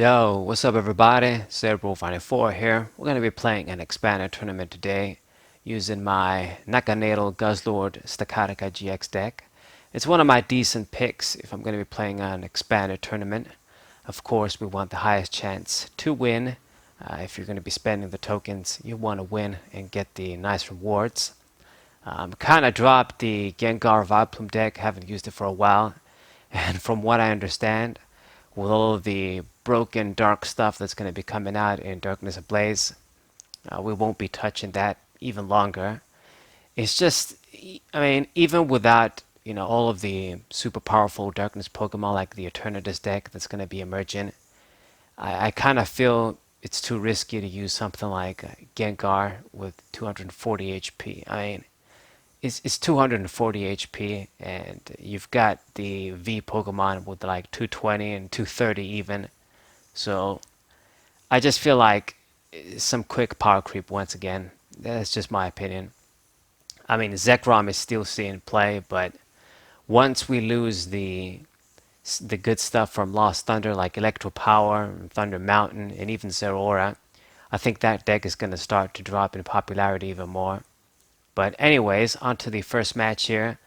Yo, what's up everybody? Cerebral54 here. We're going to be playing an expanded tournament today using my Naganadel Guzzlord Stakataka GX deck. It's one of my decent picks if I'm going to be playing an expanded tournament. Of course, we want the highest chance to win. If you're going to be spending the tokens, you want to win and get the nice rewards. Kind of dropped the Gengar Viplume deck, haven't used it for a while. And from what I understand, with all of the broken dark stuff that's going to be coming out in Darkness Ablaze, we won't be touching that even longer. It's just, I mean, even without all of the super powerful Darkness Pokemon like the Eternatus deck that's going to be emerging, I kind of feel it's too risky to use something like Gengar with 240 HP. I mean, it's 240 HP, and you've got the V Pokemon with like 220 and 230 even. So I just feel like some quick power creep once again. That's just my opinion. I mean, Zekrom is still seeing play, but once we lose the good stuff from Lost Thunder like Electro Power, Thunder Mountain, and even Zeraora, I think that deck is going to start to drop in popularity even more. But anyways, on to the first match here.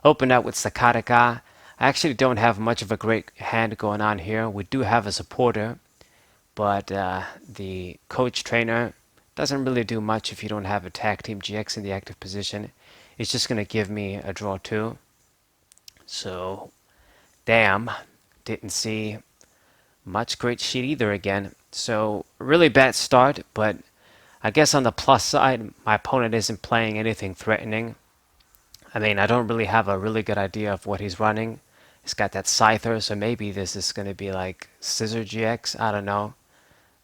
Opened up with Stakataka. I actually don't have much of a great hand going on here. We do have a supporter, but the coach trainer doesn't really do much if you don't have a Tag Team GX in the active position. It's just going to give me a draw 2. So, damn, didn't see much great shit either again. So, really bad start, but I guess on the plus side, my opponent isn't playing anything threatening. I mean, I don't really have a really good idea of what he's running. He's got that Scyther, so maybe this is going to be like Scissor GX. I don't know.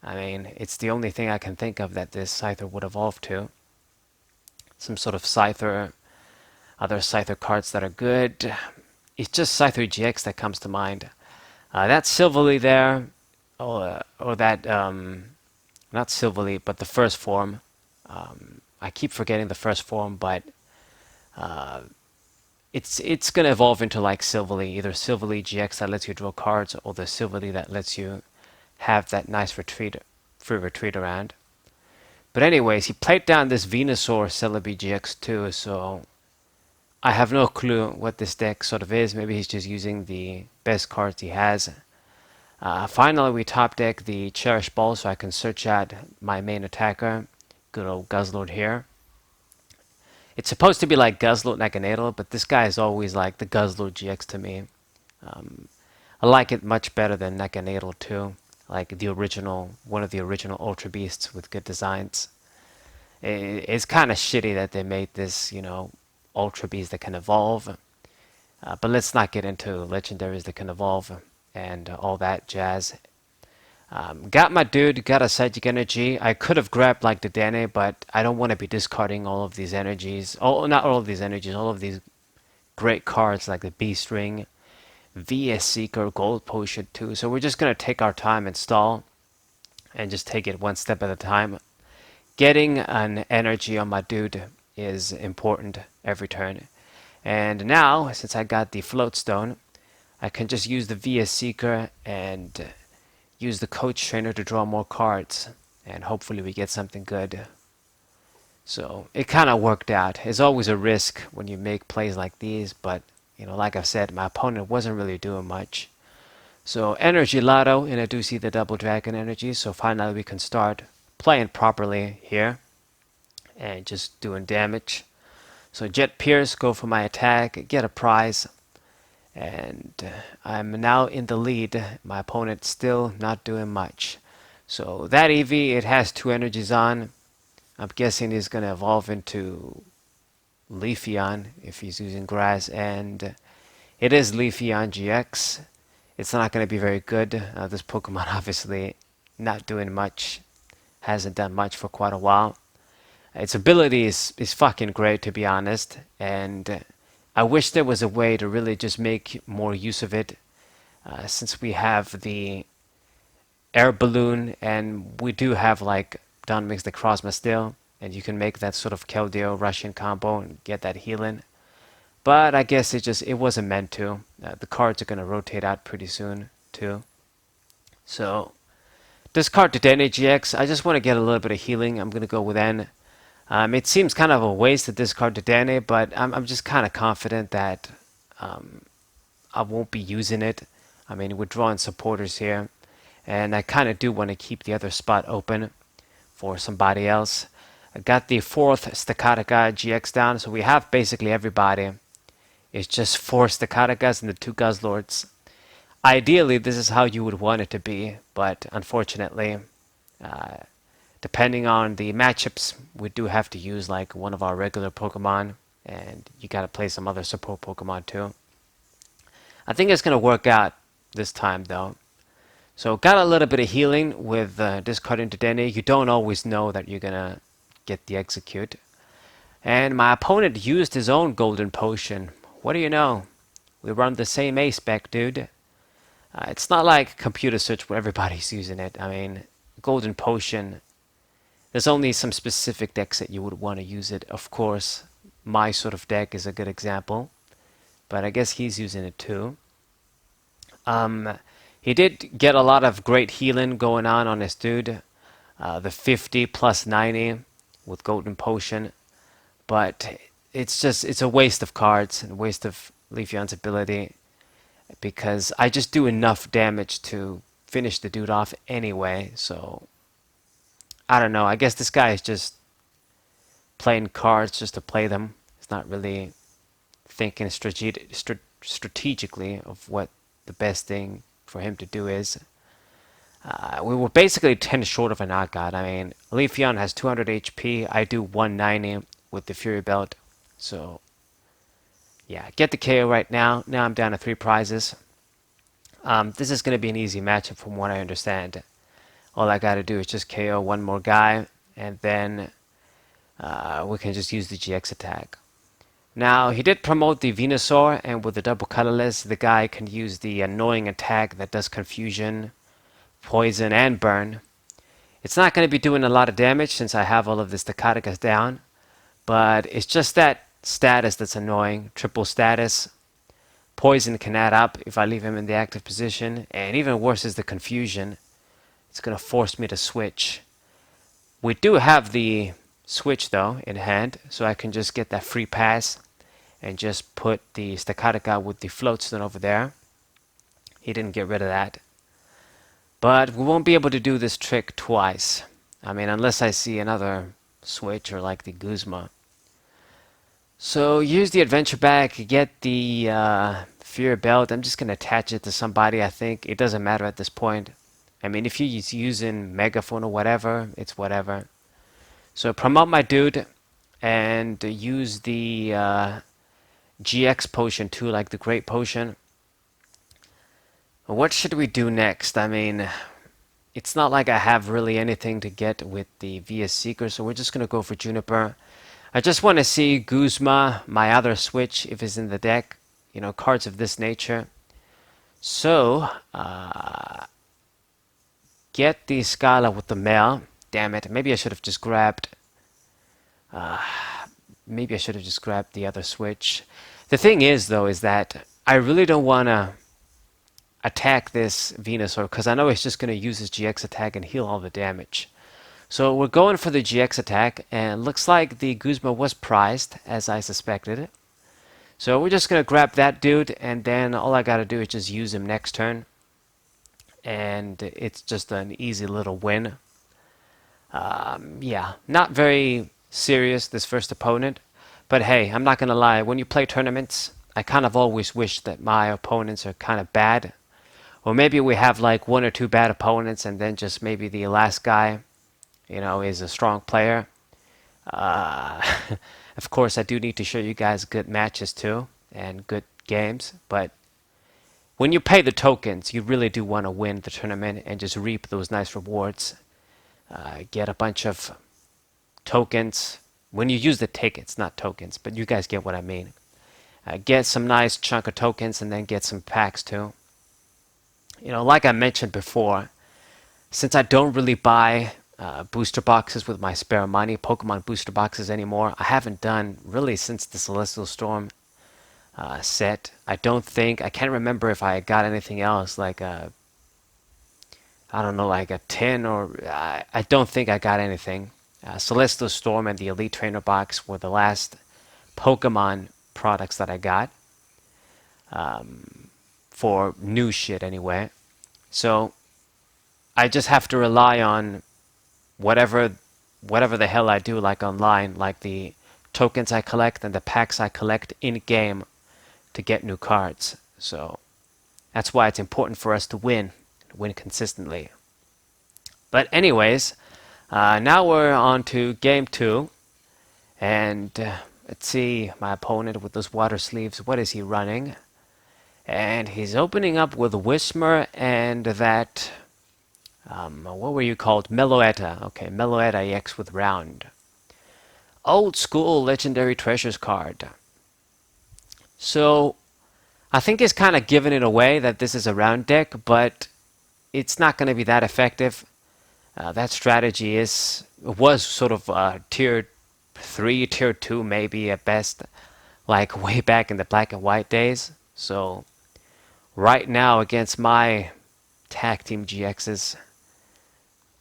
I mean, it's the only thing I can think of that this Scyther would evolve to. Some sort of Scyther, other Scyther cards that are good. It's just Scyther GX that comes to mind. That Silverly there, or that not Silverly, but the first form. I keep forgetting the first form, but it's gonna evolve into like Silverly, either Silverly GX that lets you draw cards, or the Silverly that lets you have that nice free retreat around. But anyways, he played down this Venusaur Celebi GX2, so I have no clue what this deck sort of is. Maybe he's just using the best cards he has. Finally, we top deck the Cherish Ball so I can search out my main attacker, good old Guzzlord here. It's supposed to be like Guzzlord Naganadel, but this guy is always like the Guzzlord GX to me. I like it much better than Naganadel too, like the original, one of the original Ultra Beasts with good designs. It's kind of shitty that they made this, Ultra Beast that can evolve. But let's not get into legendaries that can evolve and all that jazz. Got my dude, got a Psychic Energy. I could have grabbed like the Dene, but I don't want to be discarding all of these energies. Oh, not all of these energies, all of these great cards like the Beast Ring, VS Seeker, Gold Potion too. So we're just going to take our time and stall and just take it one step at a time. Getting an energy on my dude is important every turn. And now, since I got the Float Stone, I can just use the VS Seeker and use the Coach Trainer to draw more cards. And hopefully we get something good. So it kind of worked out. It's always a risk when you make plays like these, but like I've said, my opponent wasn't really doing much. So Energy Lotto, and I do see the Double Dragon energy, so finally we can start playing properly here and just doing damage. So Jet Pierce, go for my attack, get a prize, and I'm now in the lead. My opponent still not doing much. So that EV, it has 2 energies on. I'm guessing he's going to evolve into Leafeon if he's using grass, and it is Leafeon GX. It's not going to be very good. This Pokemon obviously not doing much, hasn't done much for quite a while. Its ability is fucking great, to be honest, and I wish there was a way to really just make more use of it, since we have the Air Balloon, and we do have like Don Mix the Crossma still, and you can make that sort of Keldeo Russian combo and get that healing. But I guess it wasn't meant to. The cards are going to rotate out pretty soon too. So discard Dedenne GX. I just want to get a little bit of healing. I'm going to go with N. It seems kind of a waste to discard Dedenne, but I'm just kind of confident that I won't be using it. I mean, we're drawing supporters here, and I kind of do want to keep the other spot open for somebody else. I got the 4th Stakataka GX down, so we have basically everybody. It's just 4 Stakatakas and the 2 Guzzlords. Ideally, this is how you would want it to be, but unfortunately, depending on the matchups, we do have to use like one of our regular Pokemon, and you gotta play some other support Pokemon too. I think it's gonna work out this time though. So got a little bit of healing with discarding Dedenne. You don't always know that you're gonna get the execute. And my opponent used his own golden potion. What do you know? We run the same ace spec, dude. It's not like computer search where everybody's using it. I mean, golden potion. There's only some specific decks that you would want to use it. Of course, my sort of deck is a good example, but I guess he's using it too. He did get a lot of great healing going on his dude. The 50 plus 90 with golden potion, but it's a waste of cards and a waste of Leafeon's ability, because I just do enough damage to finish the dude off anyway. So I don't know. I guess this guy is just playing cards just to play them. He's not really thinking strategically of what the best thing for him to do is. We were basically 10 short of a knockout. I mean, Leafeon has 200 HP. I do 190 with the Fury Belt. So, yeah, get the KO right now. Now I'm down to 3 prizes. This is going to be an easy matchup from what I understand. All I got to do is just KO one more guy, and then we can just use the GX attack. Now, he did promote the Venusaur, and with the double colorless, the guy can use the annoying attack that does confusion, poison, and burn. It's not going to be doing a lot of damage since I have all of the Stakatakas down, but it's just that status that's annoying. Triple status. Poison can add up if I leave him in the active position, and even worse is the confusion. It's going to force me to switch. We do have the switch though in hand, so I can just get that free pass and just put the Stakataka with the floatstone over there. He didn't get rid of that. But we won't be able to do this trick twice. I mean, unless I see another switch or like the Guzma. So use the adventure bag, get the Fear Belt. I'm just going to attach it to somebody, I think. It doesn't matter at this point. I mean, if you're using Megaphone or whatever, it's whatever. So promote my dude and use the GX potion too, like the Great Potion. What should we do next? I mean, it's not like I have really anything to get with the VS Seeker, so we're just going to go for Juniper. I just want to see Guzma, my other switch, if it's in the deck. You know, cards of this nature. So, get the Scala with the mail. Damn it. Maybe I should have just grabbed... maybe I should have just grabbed the other switch. The thing is, though, is that I really don't want to attack this Venusaur, because I know he's just going to use his GX attack and heal all the damage. So we're going for the GX attack, and looks like the Guzma was prized, as I suspected. So we're just going to grab that dude, and then all I got to do is just use him next turn. And it's just an easy little win. Yeah, not very serious, this first opponent. But hey, I'm not going to lie, when you play tournaments, I kind of always wish that my opponents are kind of bad. Or maybe we have like 1 or 2 bad opponents, and then just maybe the last guy, you know, is a strong player. Of course, I do need to show you guys good matches too, and good games. But when you pay the tokens, you really do want to win the tournament and just reap those nice rewards. Get a bunch of tokens. When you use the tickets, not tokens, but you guys get what I mean. Get some nice chunk of tokens, and then get some packs too. You know, like I mentioned before, since I don't really buy booster boxes with my spare money, Pokemon booster boxes anymore, I haven't done really since the Celestial Storm set. I can't remember if I got anything else, like a I don't know, like a 10 or I don't think I got anything. Celestial Storm and the Elite Trainer box were the last Pokemon products that I got for new shit anyway. So I just have to rely on whatever the hell I do, like online, like the tokens I collect and the packs I collect in game to get new cards. So that's why it's important for us to win consistently. But anyways, now we're on to game 2, and let's see my opponent with those water sleeves. What is he running? And he's opening up with Whismer and that what were you called? Meloetta. Okay, Meloetta EX with Round. Old school Legendary Treasures card. So I think he's kind of giving it away that this is a round deck, but it's not going to be that effective. That strategy was sort of tier 3, tier 2 maybe at best, like way back in the black and white days. So right now against my tag team GXs,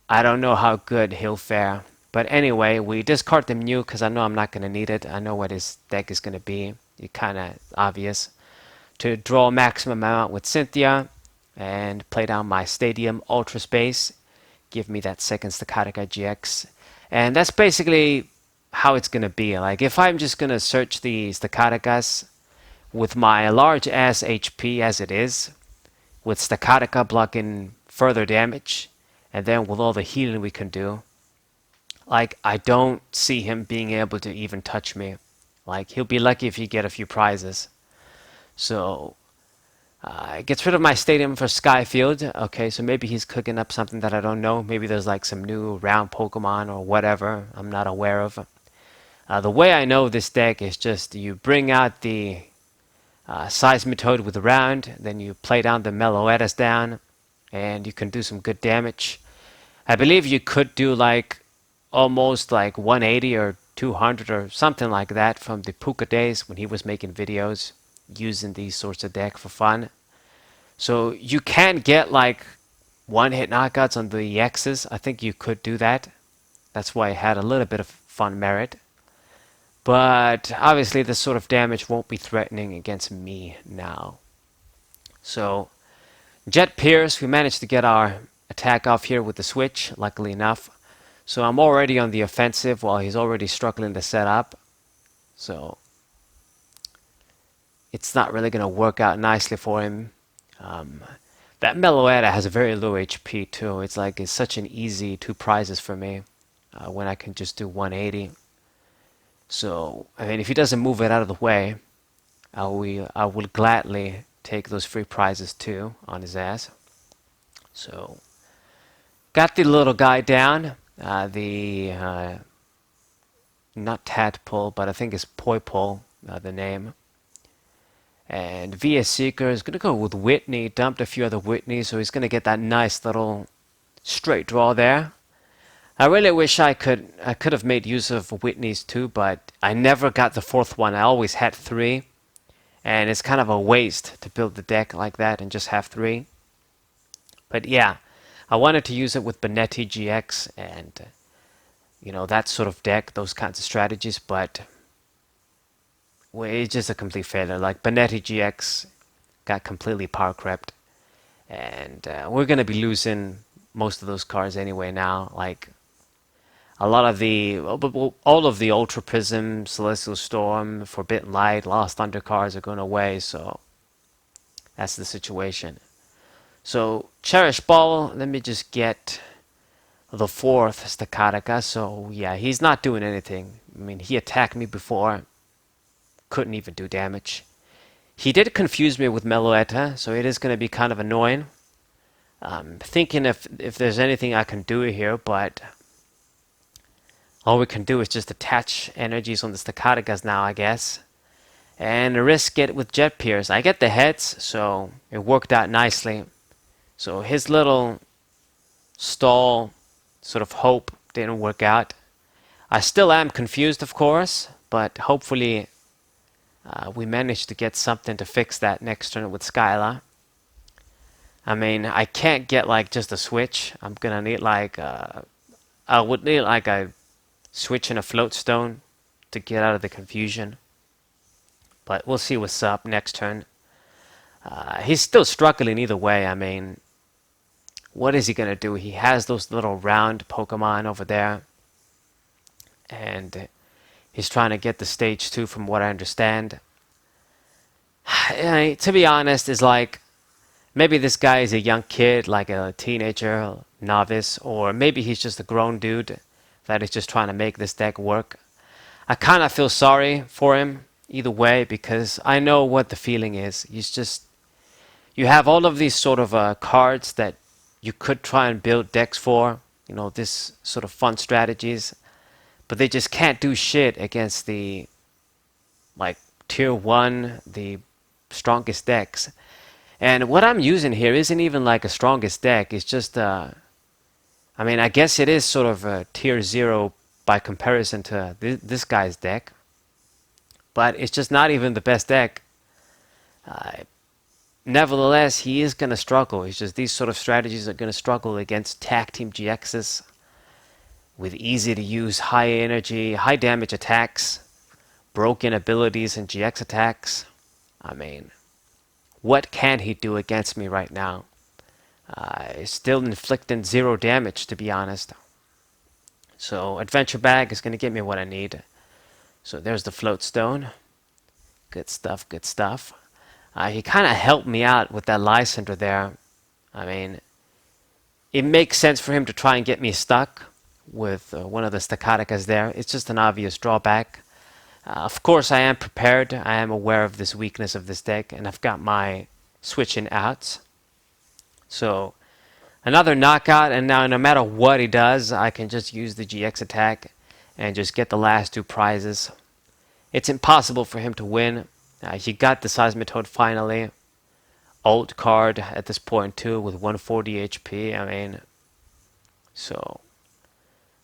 I don't know how good he'll fare. But anyway, we discard the Mew because I know I'm not going to need it. I know what his deck is going to be. It's kind of obvious. To draw maximum amount with Cynthia and play down my Stadium Ultra Space. Give me that second Stakataka GX. And that's basically how it's going to be. Like if I'm just going to search the Stakatakas with my large ass HP as it is, with Stakataka blocking further damage, and then with all the healing we can do, like I don't see him being able to even touch me. Like he'll be lucky if he get a few prizes. So it gets rid of my Stadium for Skyfield. Okay, so maybe he's cooking up something that I don't know. Maybe there's like some new round Pokemon or whatever I'm not aware of. The way I know this deck is just you bring out the Seismitoad with the round, then you play down the Meloettas down, and you can do some good damage. I believe you could do like almost like 180 or 200 or something like that from the Puka days when he was making videos using these sorts of deck for fun. So you can get like one-hit knockouts on the X's. I think you could do that. That's why it had a little bit of fun merit. But obviously this sort of damage won't be threatening against me now. So Jet Pierce, we managed to get our attack off here with the switch, luckily enough. So I'm already on the offensive while he's already struggling to set up. So it's not really going to work out nicely for him. That Meloetta has a very low HP too. It's like it's such an easy 2 prizes for me when I can just do 180. So I mean, if he doesn't move it out of the way, I will gladly take those free prizes too on his ass. So got the little guy down. The not Tadpole, but I think it's Poipole, the name. And VS Seeker is going to go with Whitney. Dumped a few other Whitneys, so he's going to get that nice little straight draw there. I really wish I could have made use of Whitneys too, but I never got the 4th one. I always had 3. And it's kind of a waste to build the deck like that and just have 3. But yeah, I wanted to use it with Benetti GX and, that sort of deck, those kinds of strategies, but it's just a complete failure. Like Benetti GX got completely power crept, and we're going to be losing most of those cards anyway now. Like a lot of all of the Ultra Prism, Celestial Storm, Forbidden Light, Lost Thunder cards are going away, so that's the situation. So Cherish Ball, let me just get the 4th Stakataka. So yeah, he's not doing anything. I mean, he attacked me before, couldn't even do damage. He did confuse me with Meloetta, so it is going to be kind of annoying. Thinking if there's anything I can do here, but all we can do is just attach energies on the Stakatakas now, I guess. And risk it with Jet Pierce. I get the heads, so it worked out nicely. So his little stall sort of hope didn't work out. I still am confused, of course, but hopefully we managed to get something to fix that next turn with Skyla. I mean, I can't get like just a switch. I'm gonna need like I would need like a switch and a float stone to get out of the confusion. But we'll see what's up next turn. He's still struggling either way. I mean, what is he gonna do? He has those little round Pokemon over there, and he's trying to get the stage 2 from what I understand. To be honest, it's like maybe this guy is a young kid, like a teenager, novice, or maybe he's just a grown dude that is just trying to make this deck work. I kind of feel sorry for him either way because I know what the feeling is. You have all of these sort of cards that you could try and build decks for, this sort of fun strategies, but they just can't do shit against the like tier 1, the strongest decks. And what I'm using here isn't even like a strongest deck. It's just I mean, I guess it is sort of a tier 0 by comparison to this guy's deck, but it's just not even the best deck. Nevertheless, he is going to struggle. It's just these sort of strategies are going to struggle against tag team GXs with easy to use high energy, high damage attacks, broken abilities and GX attacks. I mean, what can he do against me right now? He's still inflicting 0 damage, to be honest. So Adventure Bag is going to give me what I need. So there's the Float Stone. Good stuff, good stuff. He kind of helped me out with that Lysander there. I mean, it makes sense for him to try and get me stuck with one of the Stakatakas there. It's just an obvious drawback. Of course, I am prepared. I am aware of this weakness of this deck, and I've got my switching outs. So another knockout, and now no matter what he does, I can just use the GX attack and just get the last 2 prizes. It's impossible for him to win. He got the Seismitoad finally. Old card at this point too with 140 HP. I mean, so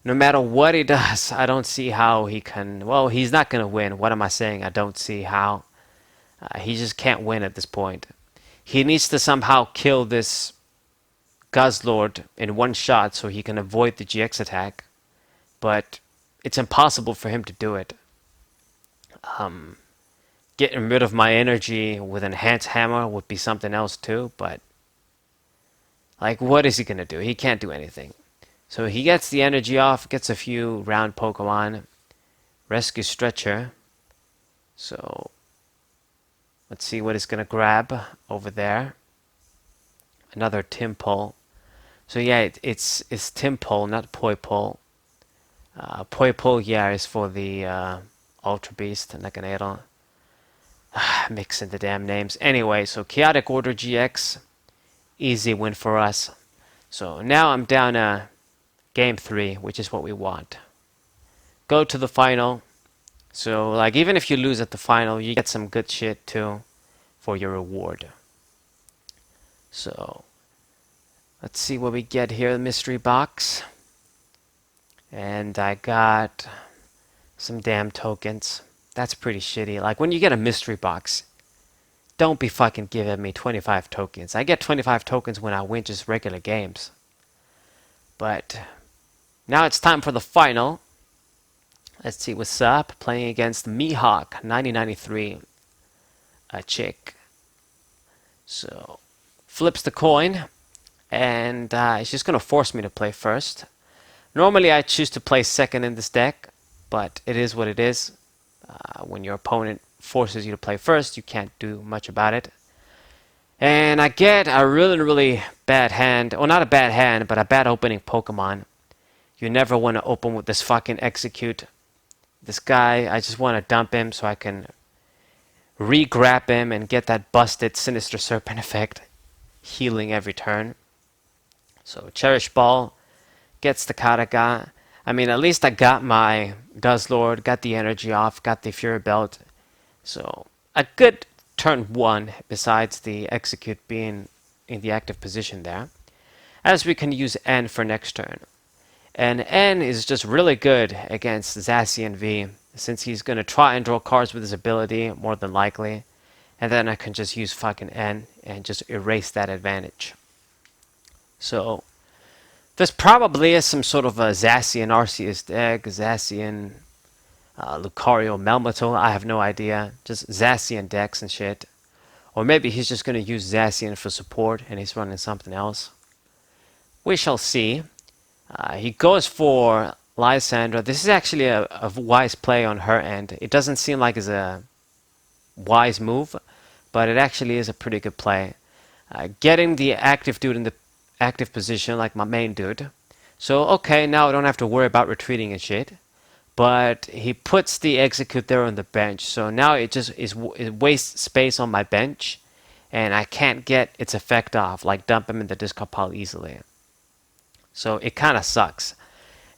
no matter what he does, I don't see how he can. Well, he's not going to win. What am I saying? I don't see how. He just can't win at this point. He needs to somehow kill this Guzzlord in one shot so he can avoid the GX attack. But it's impossible for him to do it. Getting rid of my energy with Enhanced Hammer would be something else too, but like, what is he going to do? He can't do anything. So he gets the energy off, gets a few round Pokemon, Rescue Stretcher. So let's see what he's going to grab over there. Another Timpole. So yeah, it's Timpole, not Poipole. Poipole, yeah, is for the Ultra Beast, Naganadel. Mixing the damn names. Anyway, so Chaotic Order GX, easy win for us. So now I'm down game 3, which is what we want. Go to the final. So like, even if you lose at the final, you get some good shit too for your reward. So let's see what we get here. The mystery box. And I got some damn tokens. That's pretty shitty. Like, when you get a mystery box, don't be fucking giving me 25 tokens. I get 25 tokens when I win just regular games. But now it's time for the final. Let's see what's up. Playing against Mihawk 9093. A chick. So flips the coin, and it's just gonna force me to play first. Normally I choose to play second in this deck, but it is what it is. When your opponent forces you to play first, you can't do much about it. And I get a really, really bad hand. Well, not a bad hand, but a bad opening Pokemon. You never want to open with this fucking Execute. This guy, I just want to dump him so I can re-grab him and get that busted Sinister Serpent effect. Healing every turn. So Cherish Ball gets the Stakataka. I mean, at least I got my Guzzlord, got the energy off, got the Fury Belt. So a good turn 1 besides the Execute being in the active position there. As we can use N for next turn. And N is just really good against Zacian V, since he's going to try and draw cards with his ability, more than likely. And then I can just use fucking N and just erase that advantage. So this probably is some sort of a Zacian Arceus deck, Zacian Lucario Melmetal. I have no idea. Just Zacian decks and shit. Or maybe he's just going to use Zacian for support and he's running something else. We shall see. He goes for Lysandra. This is actually a wise play on her end. It doesn't seem like it's a wise move, but it actually is a pretty good play. Getting the active dude in the active position like my main dude. So okay, now I don't have to worry about retreating and shit. But he puts the execute there on the bench, so now it just it wastes space on my bench, and I can't get its effect off, like dump him in the discard pile easily. So it kind of sucks.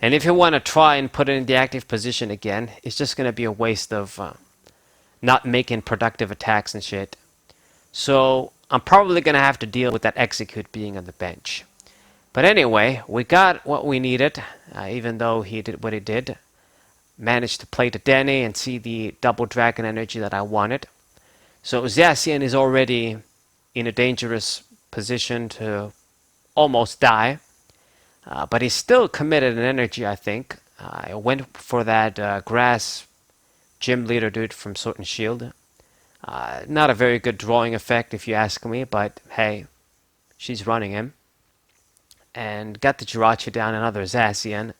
And if you want to try and put it in the active position again, it's just going to be a waste of not making productive attacks and shit. So I'm probably going to have to deal with that execute being on the bench. But anyway, we got what we needed, even though he did what he did. Managed to play the Denny and see the double dragon energy that I wanted. So Zacian is already in a dangerous position to almost die. But he's still committed an energy, I think. I went for that grass gym leader dude from Sword and Shield. Not a very good drawing effect if you ask me, but hey, she's running him. And got the Jirachi down, another Zacian.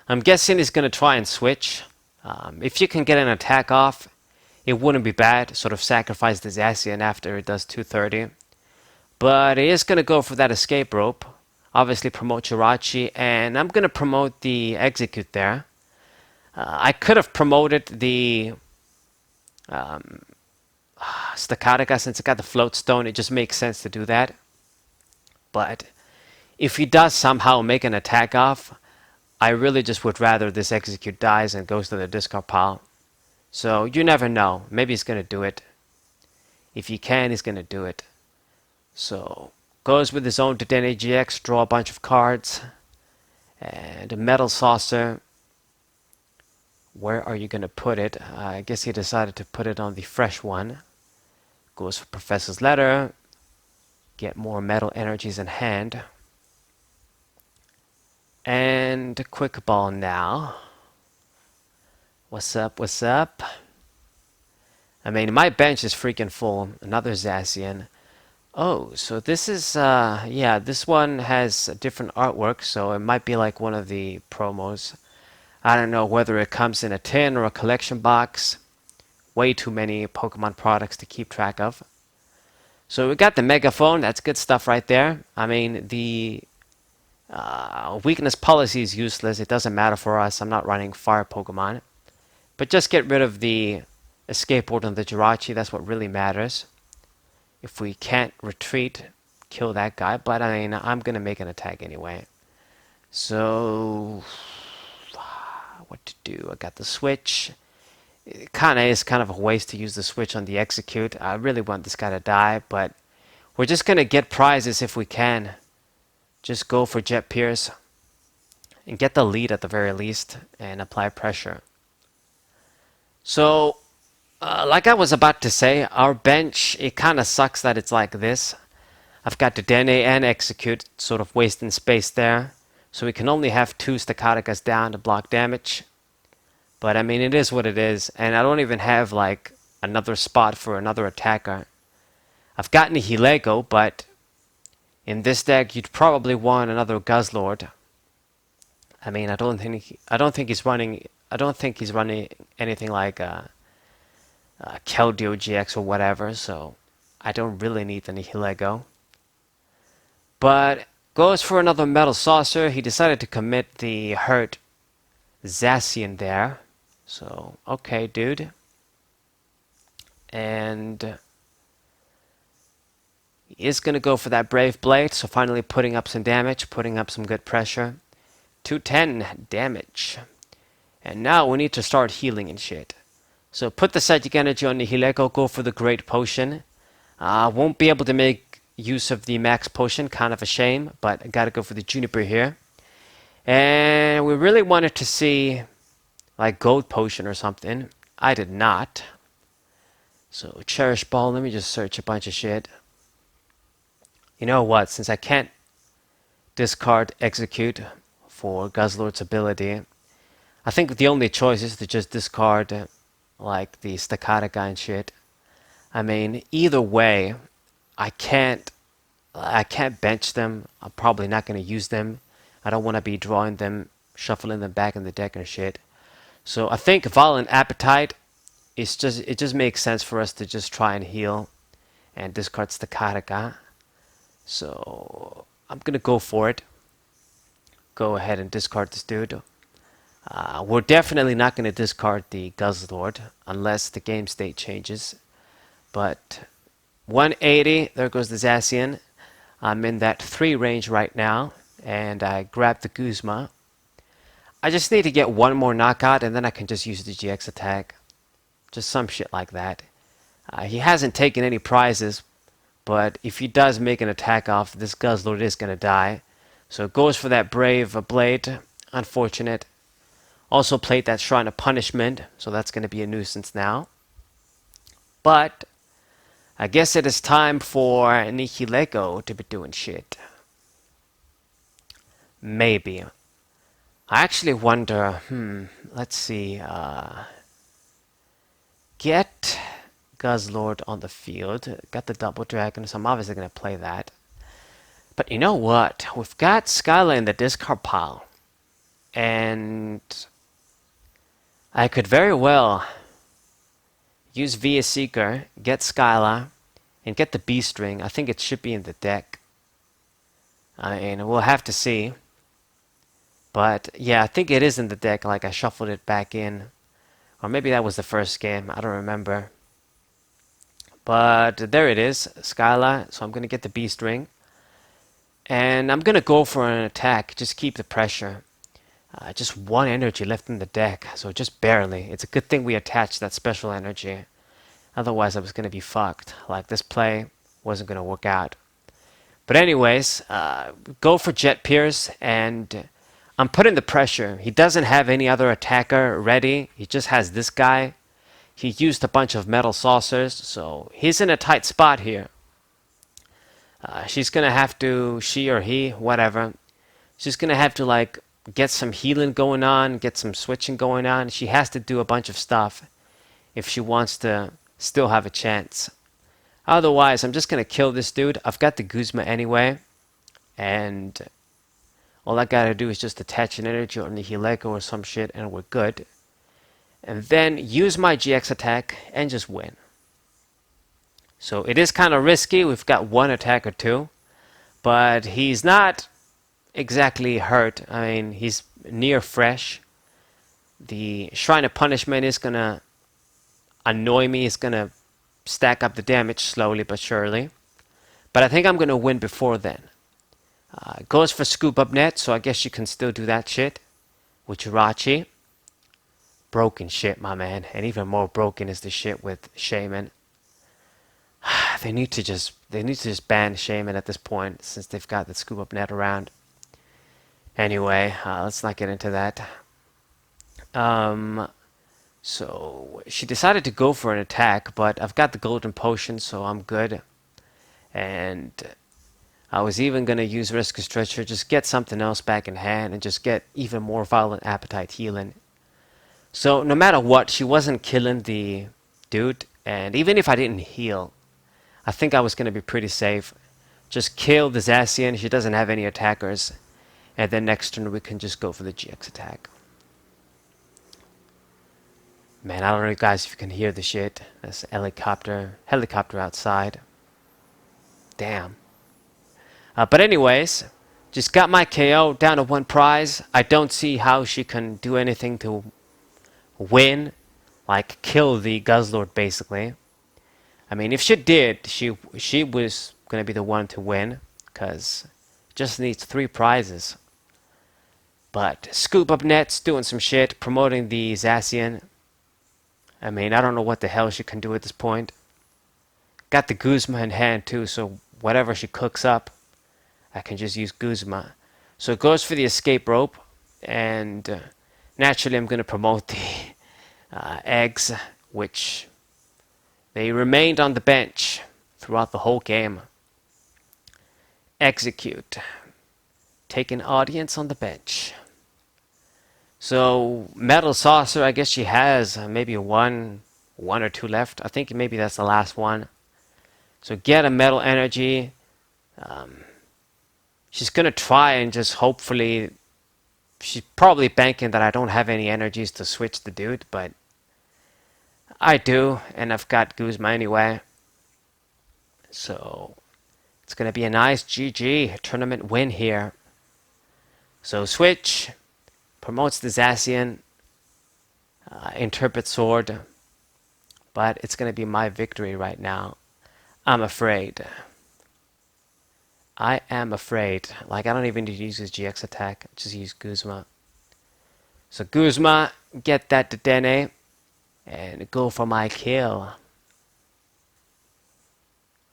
I'm guessing he's going to try and switch. If you can get an attack off, it wouldn't be bad. Sort of sacrifice the Zacian after it does 230. But he is going to go for that escape rope. Obviously promote Jirachi, and I'm going to promote the execute there. I could have promoted the Stakataka since it got the float stone. It just makes sense to do that. But if he does somehow make an attack off, I really just would rather this execute dies and goes to the discard pile. So you never know. Maybe he's going to do it. If he can, he's going to do it. So goes with his own Dedenne GX, draw a bunch of cards. And a Metal Saucer. Where are you going to put it? I guess he decided to put it on the fresh one. Goes for Professor's Letter. Get more metal energies in hand. And a quick ball now. What's up, what's up? I mean, my bench is freaking full. Another Zacian. Oh, so this is, yeah, this one has a different artwork, so it might be like one of the promos. I don't know whether it comes in a tin or a collection box. Way too many Pokemon products to keep track of. So we got the Megaphone. That's good stuff right there. I mean, the weakness policy is useless. It doesn't matter for us. I'm not running fire Pokemon. But just get rid of the escape board on the Jirachi. That's what really matters. If we can't retreat, kill that guy. But I mean, I'm going to make an attack anyway. So, what to do? I got the switch. It kind of is kind of a waste to use the switch on the execute. I really want this guy to die, but we're just going to get prizes if we can. Just go for Jet Pierce and get the lead at the very least and apply pressure. So, like I was about to say, our bench, it kind of sucks that it's like this. I've got the Dedenne and Execute sort of wasting space there. So we can only have 2 Stakatakas down to block damage. But I mean, it is what it is. And I don't even have like another spot for another attacker. I've got Nihilego, but in this deck, you'd probably want another Guzzlord. I mean, I don't think he's running anything like Keldeo GX or whatever, so I don't really need the Nihilego. But goes for another Metal Saucer. He decided to commit the hurt Zacian there. So, okay, dude. And he is going to go for that Brave Blade, so finally putting up some damage, putting up some good pressure. 210 damage. And now we need to start healing and shit. So put the Psychic Energy on Nihilego, go for the Great Potion. Won't be able to make use of the Max Potion, kind of a shame, but I gotta go for the Juniper here. And we really wanted to see like Gold Potion or something. I did not. So Cherish Ball, let me just search a bunch of shit. You know what, since I can't discard execute for Guzzlord's ability. I think the only choice is to just discard like the Stakataka and shit. I mean, either way, I can't bench them. I'm probably not going to use them. I don't want to be drawing them, shuffling them back in the deck and shit. So I think Violent Appetite it just makes sense for us to just try and heal and discard Stakataka. So I'm gonna go for it. Go ahead and discard this dude. We're definitely not gonna discard the Guzzlord unless the game state changes. But 180, there goes the Zacian. I'm in that 3 range right now, and I grabbed the Guzma. I just need to get one more knockout, and then I can just use the GX attack. Just some shit like that. He hasn't taken any prizes, but if he does make an attack off, this Guzzlord is going to die. So it goes for that Brave Blade. Unfortunate. Also played that Shrine of Punishment, so that's going to be a nuisance now. But I guess it is time for Nihilego to be doing shit. Maybe. I actually wonder, let's see. Get Guzzlord on the field. Got the Double Dragon, so I'm obviously going to play that. But you know what? We've got Skyla in the discard pile. And I could very well use Via Seeker, get Skyla, and get the B-String. I think it should be in the deck. And we'll have to see. But yeah, I think it is in the deck, like I shuffled it back in. Or maybe that was the first game, I don't remember. But there it is, Skyla. So I'm going to get the B-String. And I'm going to go for an attack, just keep the pressure. Just 1 energy left in the deck, so just barely. It's a good thing we attached that special energy. Otherwise I was going to be fucked. Like, this play wasn't going to work out. But anyways, go for Jet Pierce, and I'm putting the pressure. He doesn't have any other attacker ready. He just has this guy. He used a bunch of metal saucers, so he's in a tight spot here. She's gonna have to, she or he, whatever. She's gonna have to, like, get some healing going on, get some switching going on. She has to do a bunch of stuff if she wants to still have a chance. Otherwise, I'm just gonna kill this dude. I've got the Guzma anyway, and all I gotta do is just attach an energy or Nihilego or some shit, and we're good. And then use my GX attack and just win. So it is kind of risky. We've got 1 attack or 2, but he's not exactly hurt. I mean, he's near fresh. The Shrine of Punishment is gonna annoy me. It's gonna stack up the damage slowly but surely. But I think I'm gonna win before then. Goes for Scoop Up Net, so I guess you can still do that shit with Jirachi. Broken shit, my man. And even more broken is the shit with Shaman. They need to just ban Shaman at this point, since they've got the Scoop Up Net around. Anyway, let's not get into that. So she decided to go for an attack, but I've got the Golden Potion, so I'm good. And I was even going to use Risk of Stretcher, just get something else back in hand, and just get even more Violent Appetite healing. So no matter what, she wasn't killing the dude, and even if I didn't heal, I think I was going to be pretty safe. Just kill the Zacian. She doesn't have any attackers. And then next turn we can just go for the GX attack. Man, I don't know, guys, if you can hear the shit. There's a helicopter outside. Damn. But anyways, just got my KO down to 1 prize. I don't see how she can do anything to win. Like, kill the Guzzlord, basically. I mean, if she did, she was going to be the one to win, because just needs 3 prizes. But Scoop Up Net's doing some shit, promoting the Zacian. I mean, I don't know what the hell she can do at this point. Got the Guzma in hand too, so whatever she cooks up, I can just use Guzma. So it goes for the escape rope, and naturally I'm going to promote the eggs, which they remained on the bench throughout the whole game. Execute. taking audience on the bench. So Metal Saucer, I guess she has maybe one or two left. I think maybe that's the last one. So get a Metal Energy. She's gonna try and just hopefully. She's probably banking that I don't have any energies to switch the dude, but I do, and I've got Guzma anyway. So it's gonna be a nice GG tournament win here. So switch. Promotes the Zacian, Interpret Sword, but it's going to be my victory right now. I'm afraid. I am afraid. Like, I don't even need to use his GX attack. Just use Guzma. So Guzma, get that Dedenne, and go for my kill.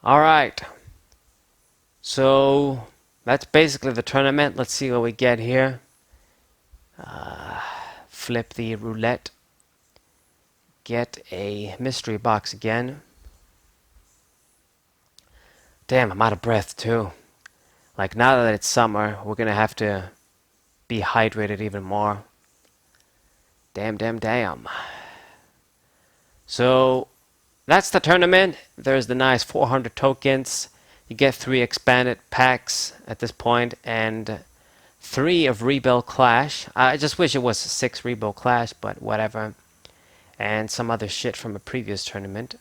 Alright. So, that's basically the tournament. Let's see what we get here. Flip the roulette. Get a mystery box again. Damn, I'm out of breath too. Like, now that it's summer, we're gonna have to be hydrated even more. Damn. So, that's the tournament. There's the nice 400 tokens. You get 3 expanded packs at this point, and 3 of Rebel Clash. I just wish it was 6 Rebel Clash, but whatever. And some other shit from a previous tournament.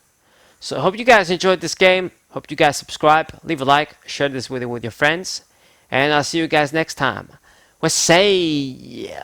So I hope you guys enjoyed this game. Hope you guys subscribe, leave a like, share this with your friends. And I'll see you guys next time. We'll say...